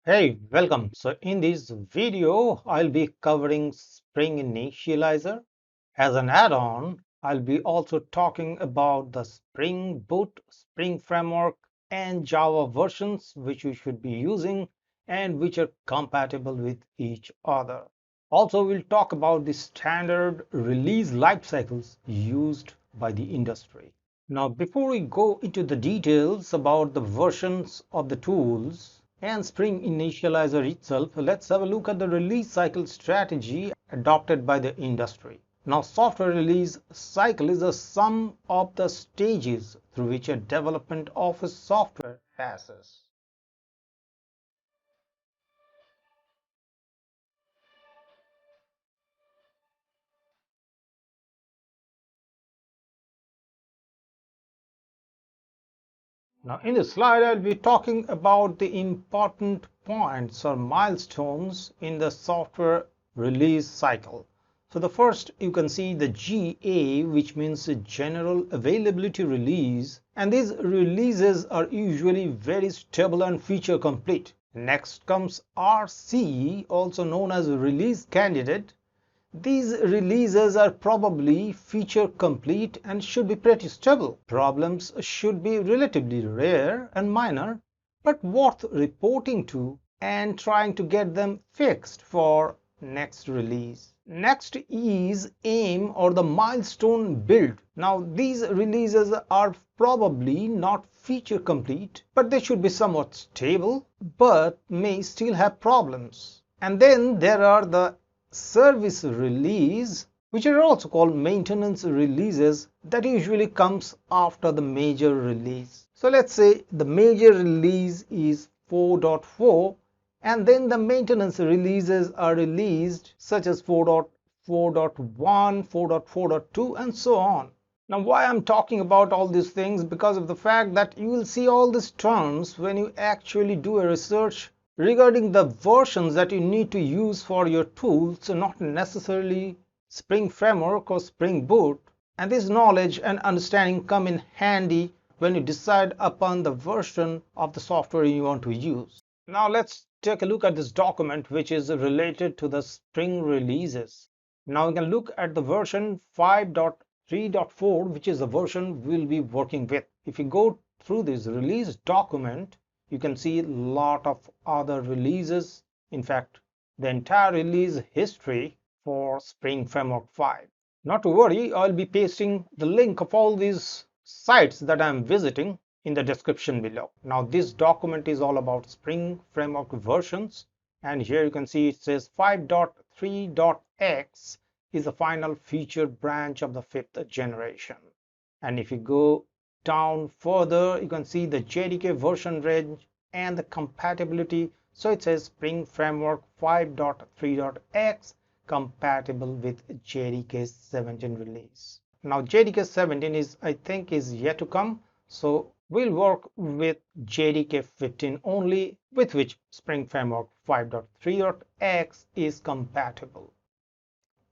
Hey, welcome. So in this video, I'll be covering Spring Initializer. As an add-on, I'll be also talking about the Spring Boot, Spring Framework, and Java versions which you should be using and which are compatible with each other. Also, we'll talk about the standard release life cycles used by the industry. Now, before we go into the details about the versions of the tools and Spring Initializer itself, let's have a look at the release cycle strategy adopted by the industry. Now, software release cycle is the sum of the stages through which a development of a software passes. Now, in this slide, I'll be talking about the important points or milestones in the software release cycle. So the first, you can see the GA, which means a general availability release. And these releases are usually very stable and feature complete. Next comes RC, also known as release candidate. These releases are probably feature complete and should be pretty stable. Problems should be relatively rare and minor, but worth reporting to and trying to get them fixed for next release. Next is aim or the milestone build. Now these releases are probably not feature complete, but they should be somewhat stable, but may still have problems. And then there are the service release, which are also called maintenance releases, that usually comes after the major release. So let's say the major release is 4.4 and then the maintenance releases are released such as 4.4.1, 4.4.2 and so on. Now why I'm talking about all these things, because of the fact that you will see all these terms when you actually do a research regarding the versions that you need to use for your tools, so not necessarily Spring Framework or Spring Boot. And this knowledge and understanding come in handy when you decide upon the version of the software you want to use. Now let's take a look at this document which is related to the Spring releases. Now we can look at the version 5.3.4, which is the version we'll be working with. If you go through this release document, you can see a lot of other releases. In fact, the entire release history for Spring Framework 5. Not to worry, I'll be pasting the link of all these sites that I'm visiting in the description below. Now this document is all about Spring Framework versions, and here you can see it says 5.3.x is the final feature branch of the 5th generation. And if you go down further, you can see the JDK version range and the compatibility. So it says Spring Framework 5.3.x compatible with JDK 17 release. Now JDK 17 is, I think, is yet to come, so we'll work with JDK 15 only, with which Spring Framework 5.3.x is compatible.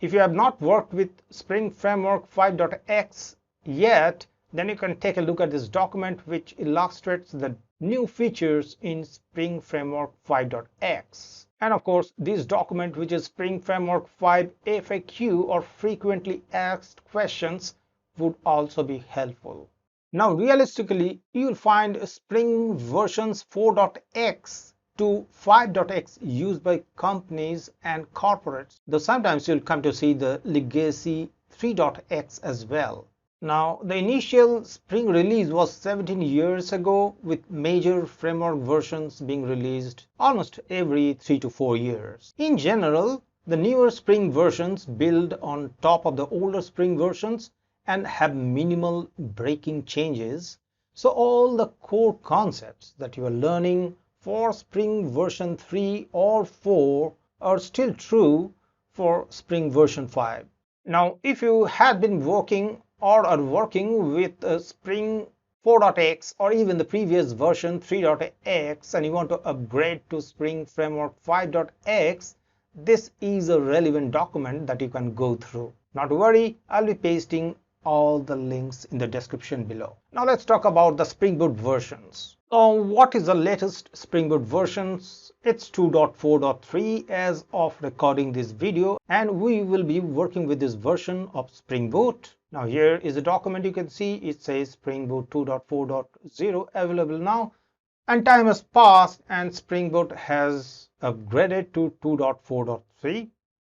If you have not worked with Spring Framework 5.x yet, then you can take a look at this document which illustrates the new features in Spring Framework 5.x. And of course, this document, which is Spring Framework 5 FAQ or frequently asked questions, would also be helpful. Now, realistically, you'll find Spring versions 4.x to 5.x used by companies and corporates, though sometimes you'll come to see the legacy 3.x as well. Now, the initial Spring release was 17 years ago, with major framework versions being released almost every 3 to 4 years. In general, the newer Spring versions build on top of the older Spring versions and have minimal breaking changes. So all the core concepts that you are learning for Spring version 3 or 4 are still true for Spring version 5. Now, if you had been working or are working with Spring 4.x or even the previous version 3.x and you want to upgrade to Spring Framework 5.x, this is a relevant document that you can go through. Not to worry, I'll be pasting all the links in the description below. Now let's talk about the Spring Boot versions. What is the latest Spring Boot versions? It's 2.4.3 as of recording this video, and we will be working with this version of Spring Boot. Now here is a document. You can see it says Spring Boot 2.4.0 available now, and time has passed and Spring Boot has upgraded to 2.4.3.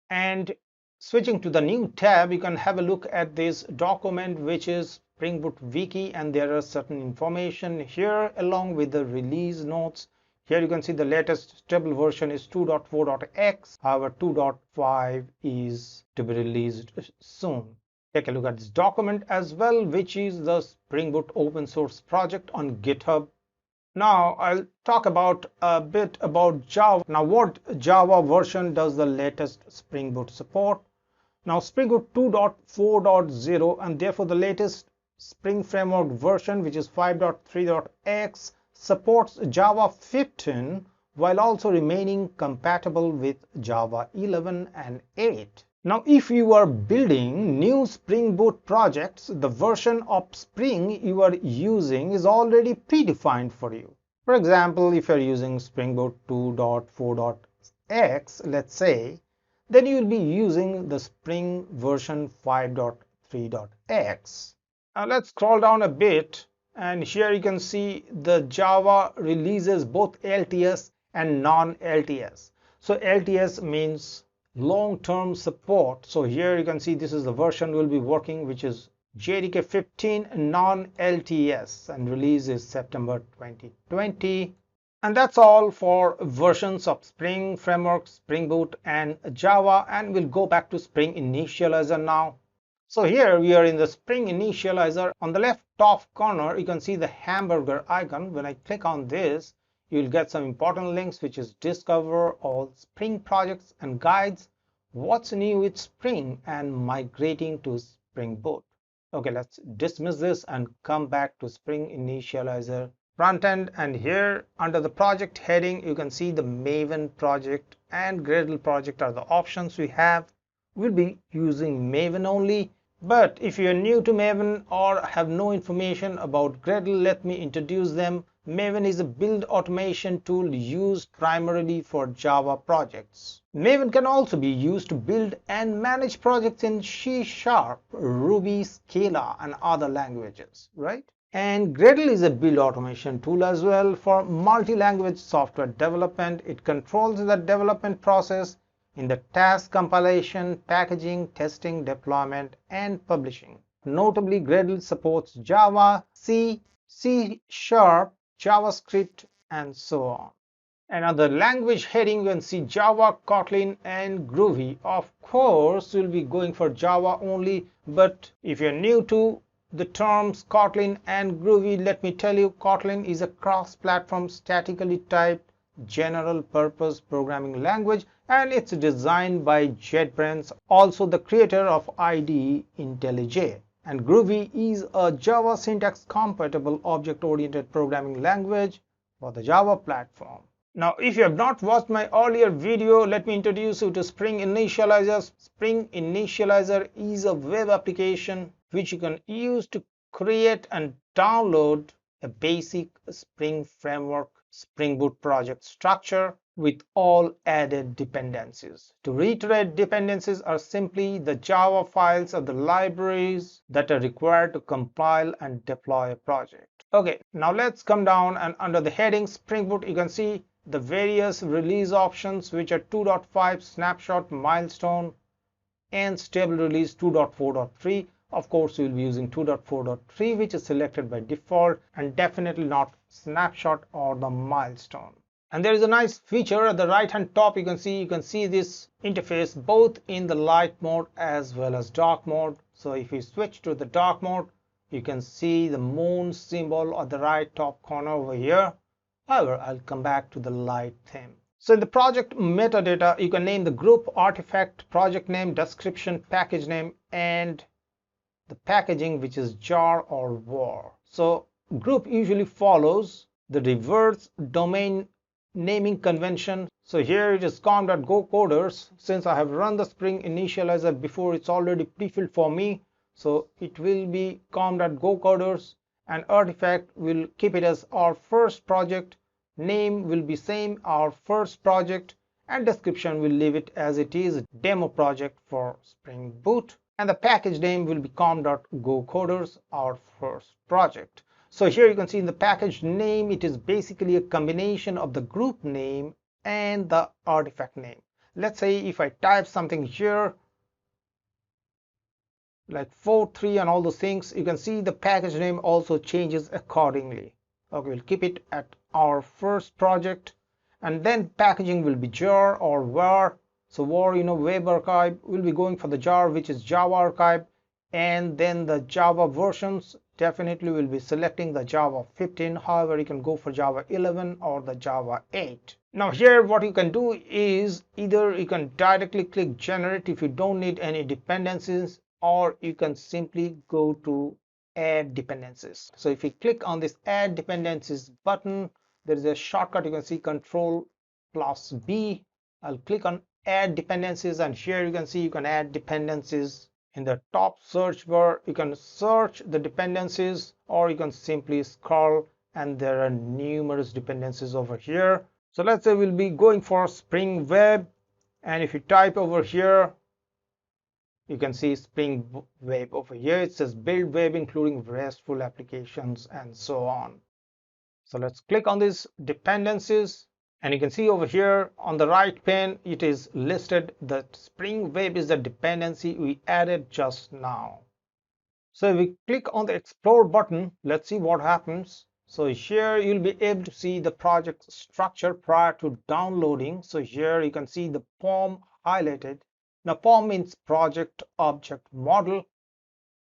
and switching to the new tab, you can have a look at this document, which is Spring Boot Wiki, and there are certain information here along with the release notes. Here you can see the latest stable version is 2.4.x. However, 2.5 is to be released soon. Take a look at this document as well, which is the Spring Boot open source project on GitHub. Now I'll talk about a bit about Java. Now, what Java version does the latest Spring Boot support? Now Spring Boot 2.4.0 and therefore the latest Spring Framework version, which is 5.3.x, supports Java 15 while also remaining compatible with Java 11 and 8. Now, if you are building new Spring Boot projects, the version of Spring you are using is already predefined for you. For example, if you are using Spring Boot 2.4.x, let's say, then you will be using the Spring version 5.3.x. Now let's scroll down a bit, and here you can see the Java releases both LTS and non-LTS. So LTS means long-term support. So here you can see this is the version we'll be working, which is JDK 15 non-LTS, and release is September 2020. And that's all for versions of Spring Framework, Spring Boot and Java, and we'll go back to Spring Initializer now. So here we are in the Spring Initializer. On the left top corner you can see the hamburger icon. When I click on this, you'll get some important links, which is discover all Spring projects and guides, what's new with Spring, and migrating to Spring Boot. Okay, let's dismiss this and come back to Spring Initializer front end, and here under the project heading you can see the Maven project and Gradle project are the options we have. We'll be using Maven only, but if you're new to Maven or have no information about Gradle, let me introduce them. Maven is a build automation tool used primarily for Java projects. Maven can also be used to build and manage projects in C#, Ruby, Scala and other languages, right? And Gradle is a build automation tool as well for multi-language software development. It controls the development process in the task compilation, packaging, testing, deployment and publishing. Notably, Gradle supports Java, C, C#, JavaScript and so on. And on the language heading you can see Java, Kotlin and Groovy. Of course we'll be going for Java only, but if you're new to the terms Kotlin and Groovy, let me tell you, Kotlin is a cross-platform statically typed general purpose programming language, and it's designed by JetBrains, also the creator of IDE IntelliJ. And Groovy is a Java syntax compatible object-oriented programming language for the Java platform. Now, if you have not watched my earlier video, let me introduce you to Spring Initializer. Spring Initializer is a web application which you can use to create and download a basic Spring Framework Spring Boot project structure with all added dependencies. To reiterate, dependencies are simply the Java files or the libraries that are required to compile and deploy a project. Okay, now let's come down, and under the heading Spring Boot you can see the various release options, which are 2.5 snapshot, milestone and stable release 2.4.3. Of course, we will be using 2.4.3, which is selected by default, and definitely not snapshot or the milestone. And there is a nice feature at the right hand top. You can see this interface both in the light mode as well as dark mode. So if you switch to the dark mode, you can see the moon symbol at the right top corner over here. However, I'll come back to the light theme. So in the project metadata, you can name the group, artifact, project name, description, package name, and the packaging, which is jar or var. So group usually follows the reverse domain naming convention. So here it is com.GoKoders. Since I have run the Spring Initializer before, it's already pre-filled for me. So it will be com.GoKoders, and artifact will keep it as our first project. Name will be same, our first project, and description will leave it as it is, demo project for Spring Boot. And the package name will be com.GoKoders, our first project. So here you can see in the package name, it is basically a combination of the group name and the artifact name. Let's say if I type something here like 4.3 and all those things, you can see the package name also changes accordingly. Okay, we'll keep it at our first project, and then packaging will be jar or var. So var, web archive, will be going for the jar, which is Java archive, and then the Java versions definitely will be selecting the Java 15. However, you can go for Java 11 or the Java 8. Now here what you can do is either you can directly click generate if you don't need any dependencies, or you can simply go to add dependencies. So if you click on this add dependencies button, there is a shortcut, you can see Control+B. I'll click on add dependencies, and here you can see you can add dependencies. In the top search bar, you can search the dependencies, or you can simply scroll, and there are numerous dependencies over here. So let's say we'll be going for Spring Web, and if you type over here, you can see Spring Web over here. It says build web including RESTful applications and so on. So let's click on these dependencies, and you can see over here on the right pane it is listed that Spring Web is the dependency we added just now. So if we click on the explore button, let's see what happens. So here you'll be able to see the project structure prior to downloading. So here you can see the POM highlighted. Now POM means project object model,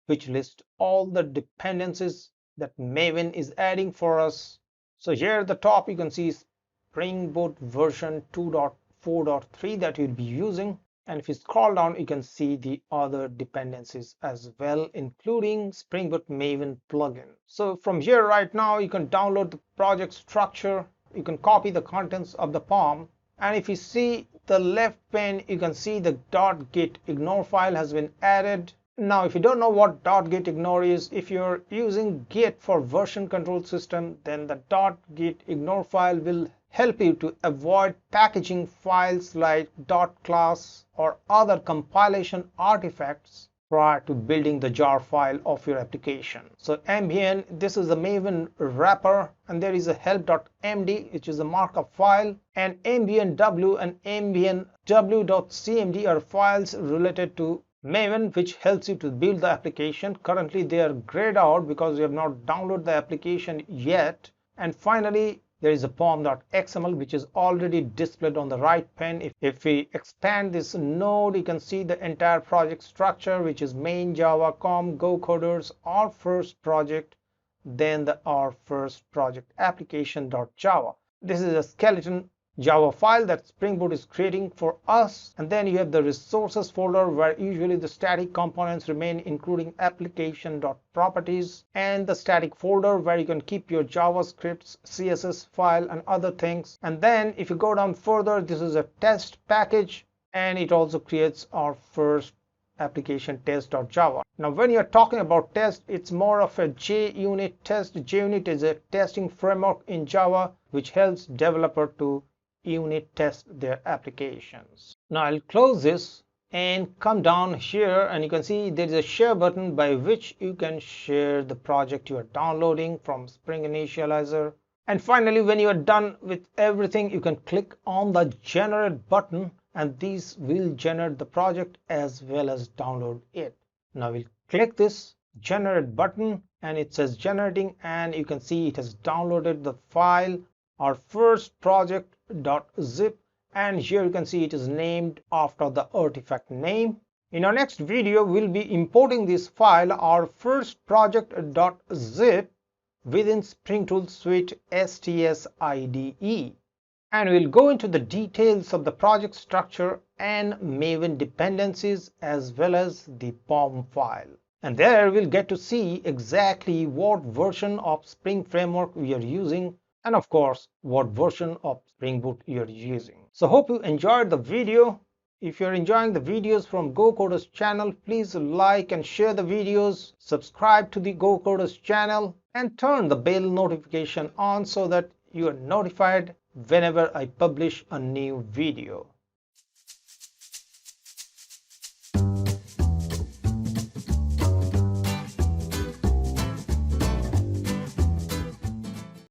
which lists all the dependencies that Maven is adding for us. So here at the top you can see Springboard version 2.4.3 that you'll be using, and if you scroll down you can see the other dependencies as well, including Spring Boot Maven plugin. So from here right now you can download the project structure, you can copy the contents of the POM, and if you see the left pane you can see the .git ignore file has been added. Now if you don't know what .git ignore is, if you're using Git for version control system, then the .git ignore file will help you to avoid packaging files like .class or other compilation artifacts prior to building the jar file of your application. So ambien, this is the Maven wrapper, and there is a help.md which is a markup file, and ambien w and ambien w.cmd are files related to Maven which helps you to build the application. Currently they are grayed out because we have not downloaded the application yet. And finally there is a pom.xml which is already displayed on the right pane. If we expand this node, you can see the entire project structure, which is main Java com GoKoders, our first project, then our first project application.java. This is a skeleton Java file that Spring Boot is creating for us, and then you have the resources folder where usually the static components remain, including application.properties, and the static folder where you can keep your JavaScript, CSS file and other things. And then if you go down further, this is a test package, and it also creates our first application test.java. Now when you're talking about test, it's more of a JUnit test. JUnit is a testing framework in Java which helps developer to unit test their applications. Now I'll close this and come down here, and you can see there is a share button by which you can share the project you are downloading from Spring Initializr. And finally, when you are done with everything, you can click on the generate button, and these will generate the project as well as download it. Now we'll click this generate button, and it says generating, and you can see it has downloaded the file, our first project.zip, and here you can see it is named after the artifact name. In our next video, we'll be importing this file, our first project.zip, within Spring Tool Suite STS IDE, and we'll go into the details of the project structure and Maven dependencies as well as the POM file. And there we'll get to see exactly what version of Spring Framework we are using, and of course what version of Spring Boot you're using. So hope you enjoyed the video. If you're enjoying the videos from GoKoders channel, please like and share the videos, subscribe to the GoKoders channel, and turn the bell notification on so that you are notified whenever I publish a new video.